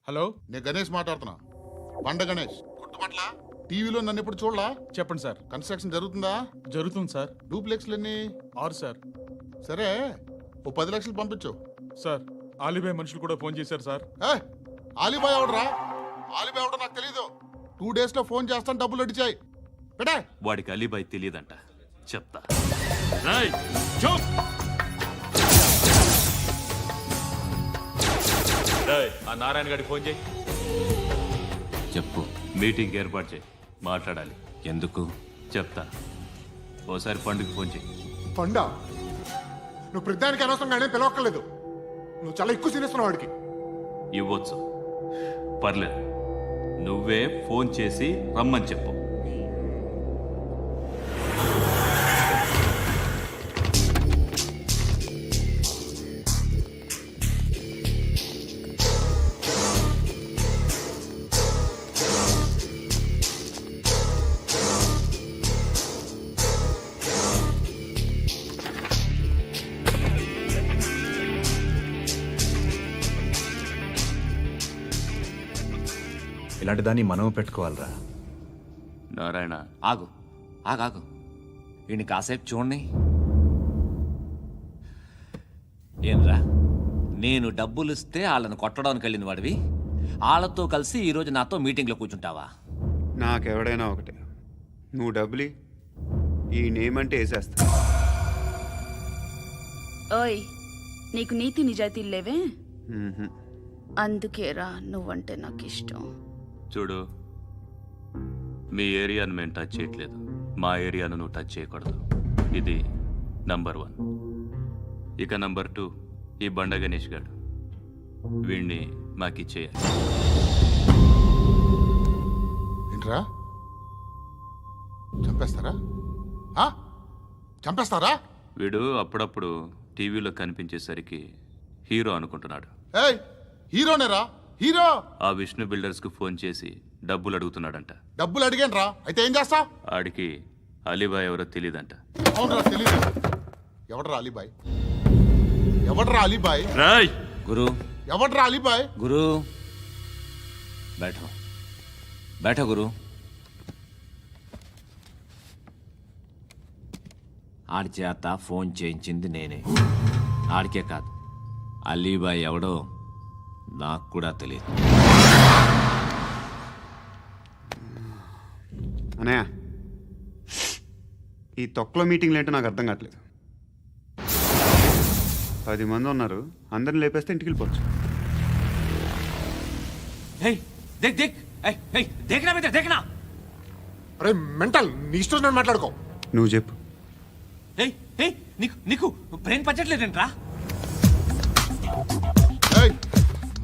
Hello, నేను గణేష్ మాట్లాడుతున్నా. బండ గణేష్ గుర్తుపట్ల. టీవీలో నన్ను ఎప్పుడు చూడలా? చెప్పండి సార్. కన్స్ట్రక్షన్ జరుగుతుందా? జరుగుతుంది సార్. డూప్లెక్స్లు ఎన్ని? 6 సార్. సరే, ఓ 10 లక్షలు పంపించు. సార్, ఆలిబాయ్ మనుషులు కూడా ఫోన్ చేశారు సార్. ఆలిబాయ్ ఎవడరా? ఆలిబాయ్ ఎవడో నాకు తెలీదు. 2 days లో ఫోన్ చేస్తాను, డబ్బులు అడిచాయి పెడే. వాడికి అలీబాయ్ తెలియదంట, చెప్తా. ఆ నారాయణ గారికి ఫోన్ చేయి. చెప్పు. మీటింగ్ ఏర్పాటు చేయి, మాట్లాడాలి. ఎందుకు? చెప్తా. ఓసారి పండుగ ఫోన్ చేయి. పండ నువ్వు ప్రతిదానికి అనవసరంగానే పిలవక్కర్లేదు. నువ్వు చాలా ఎక్కువ సీనిస్తున్నావు వాడికి. ఇవ్వచ్చు, పర్లేదు. నువ్వే ఫోన్ చేసి రమ్మని చెప్పు. ఇలాంటి దాన్ని మనం పెట్టుకోవాలరా. నారాయణ, ఆగు ఆగాగు. వీడిని కాసేపు చూడండి. ఏంరా, నేను డబ్బులు ఇస్తే వాళ్ళని కొట్టడానికి వెళ్ళిన వాడివి, వాళ్ళతో కలిసి ఈరోజు నాతో మీటింగ్లో కూర్చుంటావా? నాకెవడైనా ఒకటే. నువ్వు డబ్బులి, ఈ నేమ్ అంటే వేసేస్తా. ఓయ్, నీకు నీతి నిజాయితీలు లేవే? మ్మ్హ్మ్. అందుకేరా నువ్వంటే నాకు ఇష్టం. చూడు, మీ ఏరియాను మేము టచ్ చేయట్లేదు, మా ఏరియాను నువ్వు టచ్ చేయకూడదు. ఇది నంబర్ 1. ఇక నంబర్ 2, ఈ బండ గణేష్ గారు. వీణ్ణి మాకిచ్చేయాలి. ఏంట్రా, చంపేస్తారా? చంపేస్తారా? వీడు అప్పుడప్పుడు టీవీలో కనిపించేసరికి హీరో అనుకుంటున్నాడు. ఏయ్, హీరోనేరా, హీరో. ఆ విష్ణు బిల్డర్స్కు ఫోన్ చేసి డబ్బులు అడుగుతున్నాడంట. డబ్బులు అడిగాను రా, అయితే ఏం చేస్తా? ఆడికి అలీబాయ్ ఎవరో తెలియదంట. అవునరా, తెలీదు. ఎవడరా అలీబాయ్? ఎవడరా అలీబాయ్? రాయ్ గురు, ఎవడరా అలీబాయ్? గురు బైఠో బైఠో గురు. ఆడి చేత ఫోన్ చేయించింది నేనే. ఆడికే కాదు, అలీబాయ్ ఎవడో నాకు కూడా తెలియదు. అనయ్య, ఈ తొక్కలో మీటింగ్లు ఏంటో నాకు అర్థం కావట్లేదు. 10 మంది ఉన్నారు, అందరిని లేపేస్తే ఇంటికి వెళ్ళిపోవచ్చు. देखना అరే మెంటల్, నీ ఇష్టం నేను మాట్లాడుకో. నువ్వు చెప్పు. నీకు బ్రెయిన్ పచ్చట్లేదంట్రా? ఏయ్,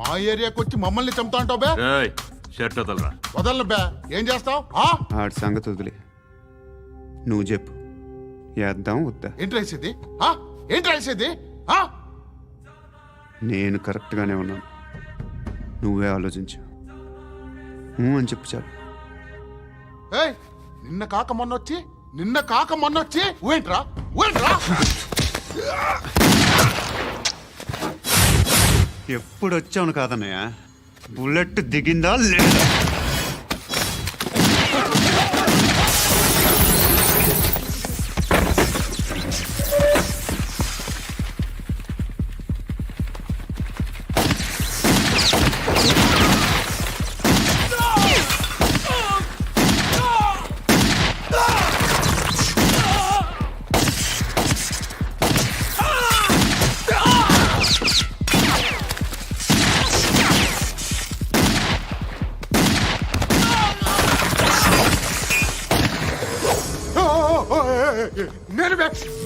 మా ఏరియాకి వచ్చి మమ్మల్ని చంపుతా అంటావు బే? రాయ్, షర్ట్ వదలరా. వదలను బే. ఏం చేస్తావు? ఆడి సంగతి వదిలే, నువ్వు చెప్పు. వేద్దాం వద్దా? ఏంటి రాసేది? ఏంటి రాసేది? నేను కరెక్ట్గానే ఉన్నాను, నువ్వే ఆలోచించు. అని చెప్పు చాలు. ఏయ్, నిన్న కాక మొన్నొచ్చి ఊయంట్రా. ఎప్పుడు వచ్చావును కాదన్నయ్య, బుల్లెట్ దిగిందా లేదా?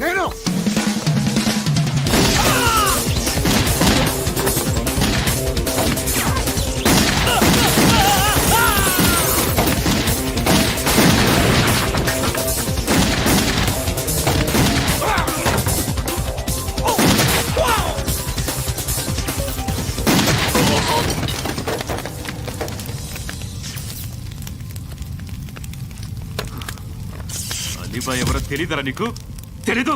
నేను అలీబాయ్ ఎవరో తెలీదరా నీకు? తెలీదు?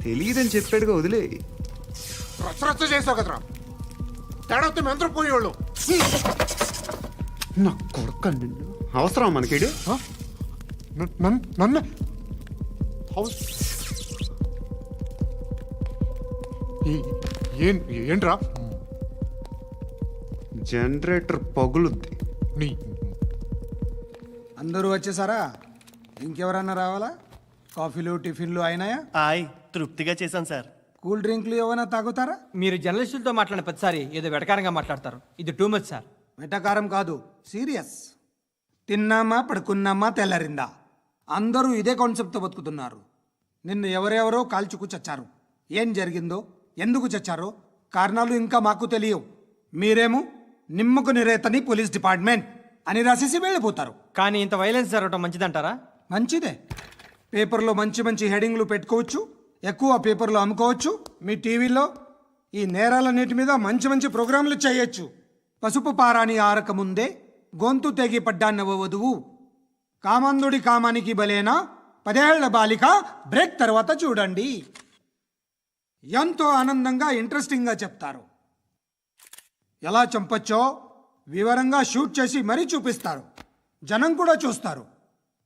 తెలియదని చెప్పాడుగా, వదిలే. రచ్చ చేసావు కదరా. తేడా వస్తే మెంతరం పోయేవాళ్ళు. నా కొడుకు నిన్ను అవసరం మనకిడు నన్ను హౌస్ ఏంట్రా జనరేటర్ పగులుద్ది. నీ అందరూ వచ్చేసారా? ఇంకెవరన్నా రావాలా? కాఫీలు టిఫిన్లు అయినాయా? తృప్తిగా చేశాను సార్. కూల్ డ్రింక్లు ఏమైనా తాగుతారా? మీరు జర్నలిస్టులతో మాట్లాడిన ప్రతిసారి ఏదో వెటకారంగా మాట్లాడతారు. ఇది టూ మచ్ సార్. వెటకారం కాదు, సీరియస్. తిన్నామా పడుకున్నామా తెల్లరిందా, అందరూ ఇదే కాన్సెప్ట్తో బతుకుతున్నారు. నిన్ను ఎవరెవరో కాల్చుకు చచ్చారు. ఏం జరిగిందో, ఎందుకు చచ్చారో కారణాలు ఇంకా మాకు తెలియవు. మీరేమో నిమ్మకు నిరేతని పోలీస్ డిపార్ట్మెంట్ అని రాసేసి వెళ్ళిపోతారు. కానీ ఇంత వైలెన్స్ జరగడం మంచిదంటారా? మంచిదే. పేపర్లో మంచి మంచి హెడింగ్లు పెట్టుకోవచ్చు, ఎక్కువ పేపర్లు అమ్ముకోవచ్చు. మీ టీవీలో ఈ నేరాలన్నిటి మీద మంచి మంచి ప్రోగ్రాంలు చేయొచ్చు. పసుపు పారాని ఆరక ముందే గొంతు తెగి పడ్డాన్నవ వధువు, కామందుడి కామానికి బలేనా 10 ఏళ్ల బాలిక బ్రేక్ తర్వాత చూడండి. ఎంతో ఆనందంగా ఇంట్రెస్టింగ్గా చెప్తారు. ఎలా చంపచ్చో వివరంగా షూట్ చేసి మరీ చూపిస్తారు. జనం కూడా చూస్తారు.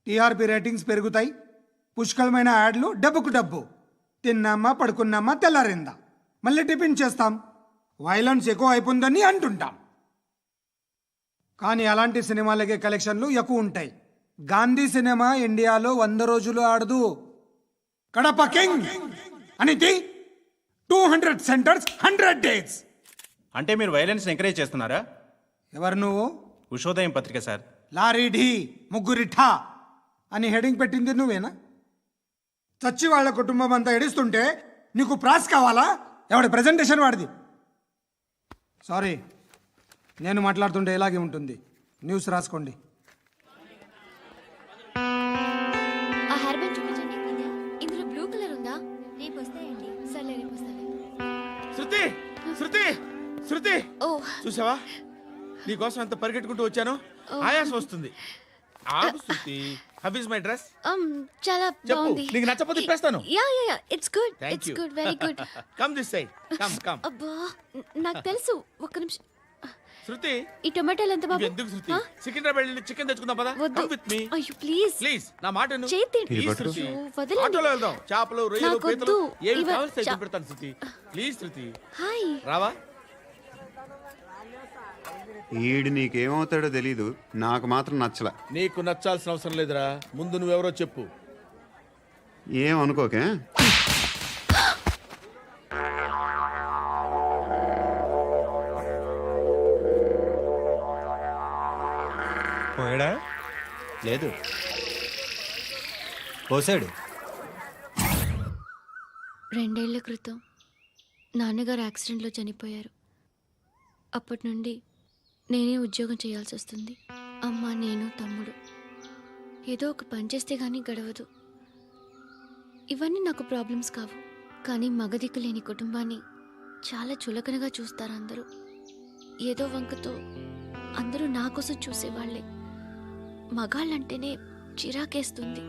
టీఆర్పీ రేటింగ్స్ పెరుగుతాయి. పుష్కలమైన యాడ్లు, డబ్బుకు డబ్బు. తిన్నామా పడుకున్నామా తెల్లారిందా, మళ్ళీ టిఫిన్ చేస్తాం. వైలెన్స్ ఎక్కువ అయిపోయిందని అంటుంటాం. కానీ అలాంటి సినిమాలకే కలెక్షన్లు ఎక్కువ ఉంటాయి. గాంధీ సినిమా ఇండియాలో 100 రోజులు ఆడదు. కడప కింగ్ అనితి 200 సెంటర్స్ 100 డేస్. అంటే మీరు వైలెన్స్ ఎంకరేజ్ చేస్తున్నారా? ఎవరు నువ్వు? ఉషోదయం పత్రిక సార్. లారీ ఢీ ముగ్గురిఠా అని హెడింగ్ పెట్టింది నువ్వేనా? చచ్చి వాళ్ళ కుటుంబం అంతా ఎడుస్తుంటే నీకు ప్రాస్ కావాలా? ఎవడి ప్రజెంటేషన్ వాడిది. సారీ, నేను మాట్లాడుతుంటే ఇలాగే ఉంటుంది. న్యూస్ రాసుకోండి. ఆ హెయిర్ బ్యాండ్ చూపించండి. ఇందులో బ్లూ కలర్ ఉందా? రేపు వస్తాయండి. సర్లే, రేపు వస్తాలే. శృతి శృతి శృతి, ఓ చూసావా నీకోసం ఎంత పరిగెట్టుకుంటూ వచ్చాను. ఆయాసం వస్తుంది. ఆగు Shruti. How is my dress? చాలా చెప్పు. బాగుంది. నీకు నచ్చకపోతే తిప్పేస్తాను. Yeah yeah yeah, it's good. Thank it's you. Good, very good. Come this side. Come come. అబ్బా, నాకు తెలుసు. ఒక్క నిమిషం. శృతి, ఈ టొమాటోలు ఎంత బాబు? ఎందుకు శృతి? సికింద్రాబాద్ వెళ్ళి చికెన్ తెచ్చుకుందాం పదా. వద్దు. కమ్ విత్ మీ అయ్యో ప్లీజ్ ప్లీజ్. నా మాట విను. చేతి Please, శృతి. వదలండి. ఆటోలో వెళ్దాం. చేపలు, రొయ్యలు, నాకు పీతలు వద్దు. ఏమి ఇవ- కావాలి చా- పెడతాను శృతి. Please Shruti. హాయ్. రావా? ఈడు నీకేమవుతాడో తెలీదు, నాకు మాత్రం నచ్చలా. నీకు నచ్చాల్సిన అవసరం లేదురా. ముందు నువ్వెవరో చెప్పు. ఏం అనుకోకే. పోయాడా? లేదు, పోసాడు. 2 ఏళ్ల క్రితం నాన్నగారు యాక్సిడెంట్లో చనిపోయారు. అప్పటి నుండి నేనే ఉద్యోగం చేయాల్సి వస్తుంది. అమ్మ, నేను, తమ్ముడు ఏదో ఒక పని చేస్తే కానీ గడవదు. ఇవన్నీ నాకు ప్రాబ్లమ్స్ కావు. కానీ మగదిక్కు లేని కుటుంబాన్ని చాలా చులకనగా చూస్తారు అందరూ. ఏదో వంకతో అందరూ నా కోసం చూసేవాళ్లే. మగాళ్ళంటేనే చిరాకేస్తుంది.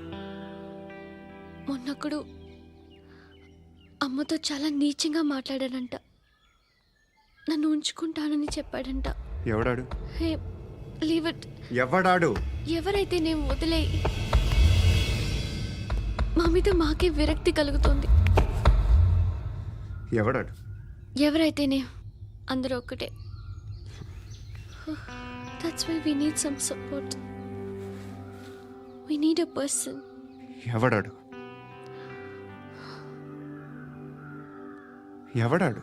మొన్నొక్కడు అమ్మతో చాలా నీచంగా మాట్లాడాడంట. నన్ను ఉంచుకుంటానని చెప్పాడంట. ఎవడాడు? హే, లీవ్ ఇట్. ఎవడాడు? ఎవరైతే నేను వదిలే. మా మీద మాకే విరక్తి కలుగుతుంది. ఎవడాడు? ఎవరైతేనే అందరూ ఒక్కటే. That's why we need some support. We need a person. ఎవడాడు? ఎవడాడు?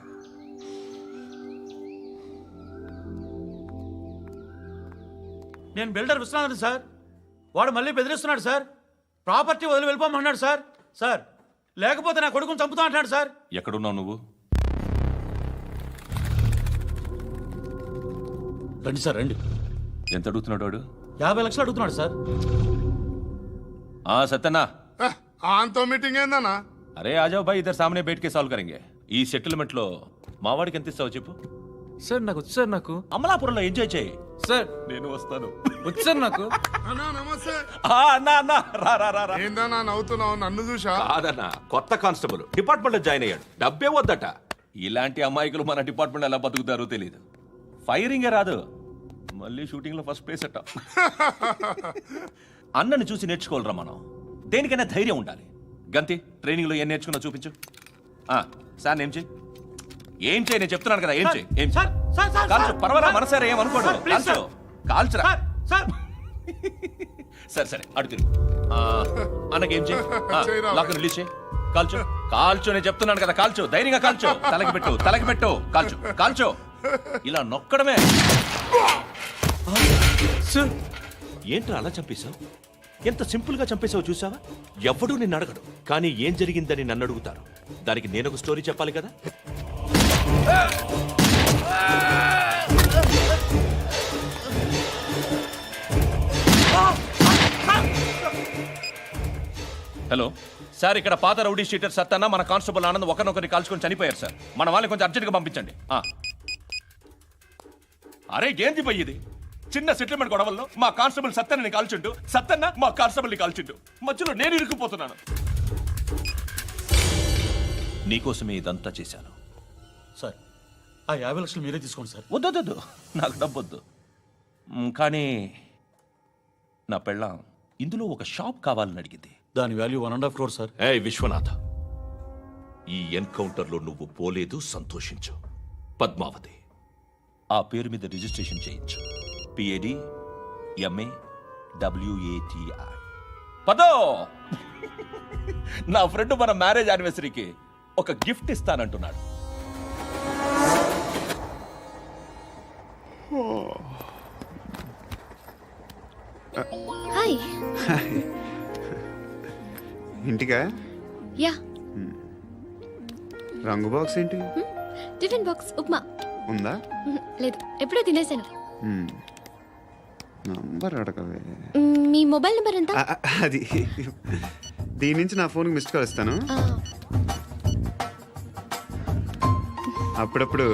నేను బిల్డర్ విశ్వనాథన్ సార్. వాడు మళ్ళీ బెదిరిస్తున్నాడు సార్. ప్రాపర్టీ వదిలి వెళ్ళిపోమన్నాడు సార్. సార్, లేకపోతే నా కొడుకుని చంపుతా అంటున్నాడు సార్. ఎక్కడున్నావు నువ్వు? రండి సార్, రండి. ఎంత అడుగుతున్నాడు వాడు? 50 లక్షలు అడుగుతున్నాడు సార్. సత్యనా, ఆంతో మీటింగ్ ఏందన్నా? అరే ఆజావ్ భాయ్, ఇద్దరు సామనే బయట కే సాల్వ్ కరెంగే. ఈ సెటిల్మెంట్ లో మావాడికి ఎంత ఇస్తావు చెప్పు. సార్ నాకు వచ్చు సార్. నాకు అమలాపురంలో ఎంజాయ్ చేయి సార్. నేను వస్తాను. వచ్చు సార్ నాకు. అన్నా నమస్తే. అన్నా అన్నా, రా రా రా రా. ఏందన్నా నవ్వుతున్నావు? నన్ను చూసా? కాదన్నా, కొత్త కానిస్టేబుల్ డిపార్ట్మెంట్ లో జాయిన్ అయ్యాడు. డబ్బే వద్దట. ఇలాంటి అమాయకులు మన డిపార్ట్మెంట్ ఎలా బతుకుతారో తెలియదు. ఫైరింగే రాదు, మళ్ళీ షూటింగ్లో ఫస్ట్ ప్లేస్ అట్ట. అన్నని చూసి నేర్చుకోవాలరా మనం. దేనికైనా ధైర్యం ఉండాలి. గంతి, ట్రైనింగ్లో ఏం నేర్చుకున్నా చూపించు. సార్ ఏం చేయి, ఏం చేయి, నేను చెప్తున్నాను కదా, ఏం చేయి, ఏం చేయి. కాల్చు, పర్వాలా, మనసారా ఏమనుకోడు, కాల్చు, కాల్చురా. సరే సరే, అడు తిరుగు. అన్నకేం చేయి, లాక్ రిలీజ్ చేయి, కాల్చు, కాల్చు, నేను చెప్తున్నాను కదా, కాల్చు, ధైర్యంగా కాల్చు, తలకి పెట్టు, తలకి పెట్టు, కాల్చు, కాల్చు, ఇలా నొక్కడమే. ఏంట్రా అలా చంపేశావు? ఎంత సింపుల్ గా చంపేశావు చూసావా? ఎవడూ నిన్ను అడగడు, కానీ ఏం జరిగిందని నన్ను అడుగుతారు. దానికి నేను ఒక స్టోరీ చెప్పాలి కదా. హలో సార్, ఇక్కడ పాత రౌడీ షీటర్ సత్తన్న మన కానిస్టేబుల్ ఆనంద్ ఒకరినొకరిని కాల్చుకొని చనిపోయారు సార్. మన వాళ్ళని కొంచెం అర్జెంట్గా పంపించండి. అరే ఏంది పోయి ఇది? చిన్న సెటిల్మెంట్ గొడవల్లో మా కానిస్టేబుల్ సత్తన్నని కాల్చుంటూ, సత్తన్న మా కానిస్టేబుల్ని కాల్చుంటూ, మధ్యలో నేను ఇరుక్కుపోతున్నాను. నీకోసమే ఇదంతా చేశాను సార్. ఆ 50 లక్షలు మీరే తీసుకోండి సార్. వద్దొద్దు, నాకు డబ్బొద్దు. కానీ నా పెళ్ళాం ఇందులో ఒక షాప్ కావాలని అడిగింది. దాని వాల్యూ 1.5 crore సార్. ఏ విశ్వనాథ, ఈ ఎన్కౌంటర్లో నువ్వు పోలేదు, సంతోషించు. పద్మావతి ఆ పేరు మీద రిజిస్ట్రేషన్ చేయించు. PAD MA WATI. పదో, నా ఫ్రెండ్ మన మ్యారేజ్ యానివర్సరీకి ఒక గిఫ్ట్ ఇస్తానంటున్నాడు. హాయ్. ఇంటికా? యా. రంగు బాక్స్ ఏంటి? Tiffin box upma. ఉందా? లేదు, ఎప్పుడో తినేసాను. నంబర్ అడగవే. మీ మొబైల్ నెంబర్ ఎంత? అది దీని నుంచి నా ఫోన్కి మిస్డ్ కాల్ ఇస్తాను. అప్పుడప్పుడు.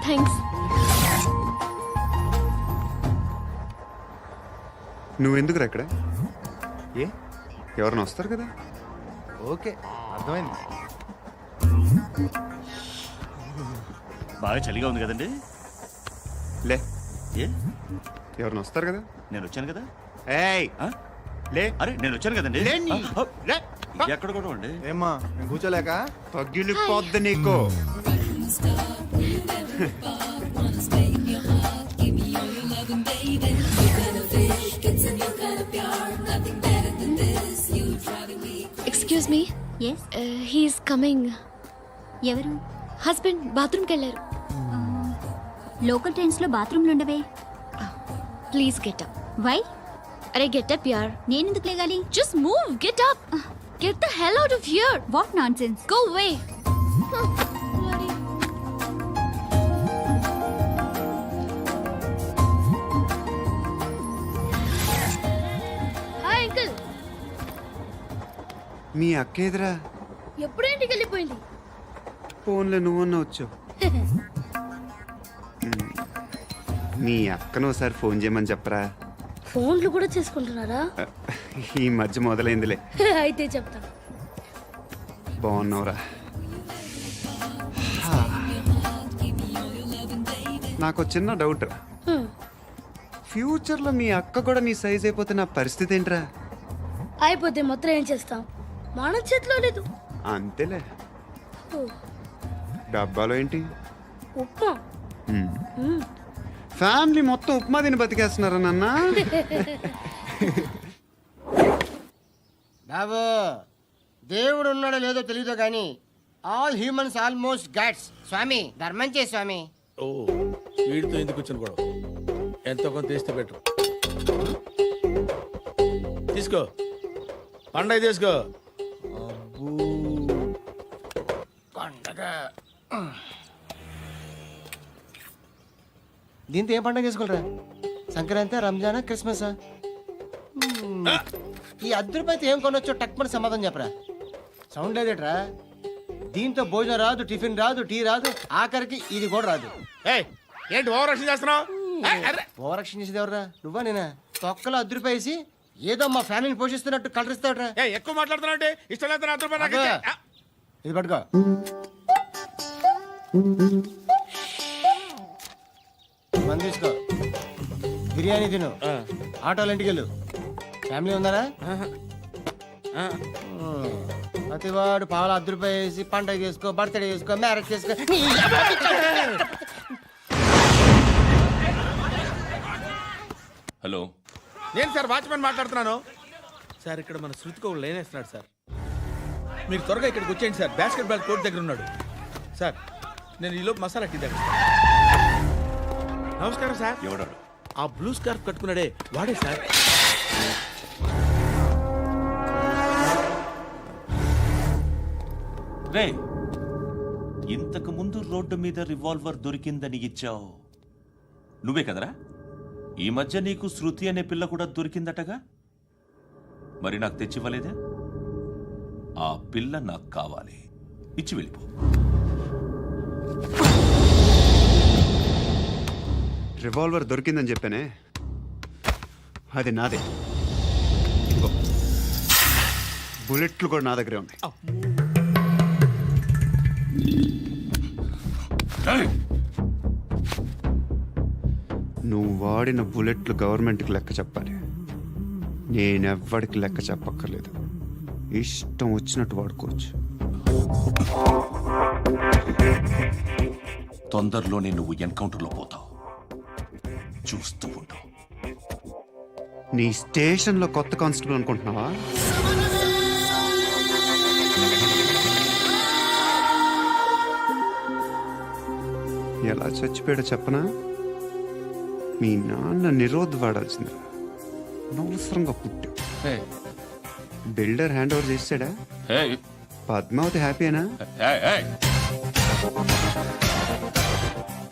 థ్యాంక్స్. నువ్వెందుకు అక్కడ? ఏ, ఎవరైనా వస్తారు కదా. ఓకే, అర్థమైంది. బాగా చలిగా ఉంది కదండి. లే, ఏ, ఎవరైనా వస్తారు కదా. నేను వచ్చాను కదా. ఏయ్ లే. అరే నేను వచ్చాను కదండి. లే. ఎక్కడ కూడా అండి. ఏమ్మా, నేను కూర్చోలేక? పగిలిపోద్ది నీకు. Excuse me. Yes, he's coming. ఎవరు? హస్బెండ్ బాత్రూమ్కి వెళ్ళారు. లోకల్ ట్రైన్స్లో బాత్రూమ్లు ఉండవే. Please get up. వై? అరే గెట్ అప్ యార్. నేనెందుకు లేగాలి? Just move, get up. Get the hell out of here. What nonsense. Go away. Hi uncle. మీ అక్క ఎదురా? ఎప్పుడు ఇంటికి వెళ్ళిపోయింది? ఫోన్లో నువ్వన్నా వచ్చావు. మీ అక్కను ఒకసారి ఫోన్ చేయమని చెప్పరా. ఫోన్లు కూడా చేసుకుంటున్నారా? ఈ మధ్య మొదలైందిలే. అయితే చెప్తా. బాగున్నావురా? నాకు చిన్న డౌట్ రా. ఫ్యూచర్లో మీ అక్క కూడా నీ సైజ్ అయిపోతే నా పరిస్థితి ఏంట్రా? అయిపోతే మొత్తం ఏం చేస్తాం? మన చేతిలో లేదు. అంతేలే. డబ్బాలో ఏంటి? ఉప్మా. ఫ్యామిలీ మొత్తం ఉప్మా తిని బతికేస్తున్నారా నాన్న? బాబు, దేవుడు ఉన్నాడో లేదో తెలియదు కానీ ఆల్ హ్యూమన్స్ ఆల్మోస్ట్ గాడ్స్. స్వామి ధర్మం చే స్వామి. ఓ, వీడితో ఎందుకు వచ్చిన గొడవ? ఎంతో కొంత తీస్తే బెటర్. తీసుకో, పండగ తీసుకో. పండగ దీంతో ఏం పండగ చేసుకోలేరా? సంక్రాంతి, రంజానా, క్రిస్మసా? ఈ ₹10 ఏం కొనొచ్చో టక్మని సమాధానం చెప్పరా. సౌండ్ లేదేట్రా? దీంతో భోజనం రాదు, టిఫిన్ రాదు, టీ రాదు, ఆఖరికి ఇది కూడా రాదు. ఏంటి ఓవర్ యాక్షన్ చేస్తున్నావు? ఓవర్ యాక్షన్ చేసేది ఎవరా? నువ్వా నేనా? తొక్కలో ₹10 వేసి ఏదో మా ఫ్యామిలీని పోషిస్తున్నట్టు కలరిస్తావుట్రా. ఎక్కువ మాట్లాడుతున్నావు. ఇష్టం లేదు ₹10 ఇది పట్టుకో. మంది తీసుకో బిర్యానీ తిను ఆటోలు ఇంటికి వెళ్ళు ఫ్యామిలీ ఉందారా ప్రతివాడు పావులు ₹10 వేసి పండగ చేసుకో బర్త్డే చేసుకో మ్యారేజ్ చేసుకో హలో నేను సార్ వాచ్మెన్ మాట్లాడుతున్నాను సార్ ఇక్కడ మన శృతికో లేనేస్తున్నాడు సార్ మీరు త్వరగా ఇక్కడికి వచ్చేయండి సార్ బాస్కెట్ బాల్ కోర్ట్ దగ్గర ఉన్నాడు సార్ నేను ఈలోపు మసాలా టీ దగ్గర నమస్కారం సార్ ఎవడాడు ఆ బ్లూ స్కార్ఫ్ కట్టుకున్నాడే వాడే సార్ రే ఇంతకు ముందు రోడ్డు మీద రివాల్వర్ దొరికిందని ఇచ్చావు నువ్వే కదరా ఈ మధ్య నీకు శృతి అనే పిల్ల కూడా దొరికిందటగా మరి నాకు తెచ్చివ్వలేదే ఆ పిల్ల నాకు కావాలి ఇచ్చి వెళ్ళిపో రివాల్వర్ దొరికిందని చెప్పానే అది నాదే ఇదిగో. బుల్లెట్లు కూడా నా దగ్గరే ఉన్నాయి నువ్వు వాడిన బుల్లెట్లు గవర్నమెంట్కి లెక్క చెప్పాలి నేనెవ్వడికి లెక్క చెప్పక్కర్లేదు ఇష్టం వచ్చినట్టు వాడుకోవచ్చు తొందరలోనే నువ్వు ఎన్కౌంటర్లో పోతావు చూస్తూ ఉంటావు నీ స్టేషన్లో కొత్త కానిస్టేబుల్ అనుకుంటున్నావా ఎలా చచ్చిపోయాడో చెప్పనా మీ నాన్న నిరోధ్ వాడాల్సింది అనవసరంగా పుట్టావు బిల్డర్ హ్యాండ్ ఓవర్ చేసాడా పద్మావతి హ్యాపీనా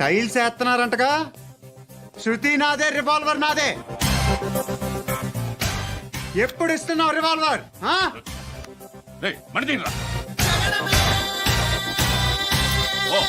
టైల్స్ వేస్తున్నారంటగా శృతి నాదే రివాల్వర్ నాదే ఎప్పుడు ఇస్తున్నావు రివాల్వర్ మణి ఓ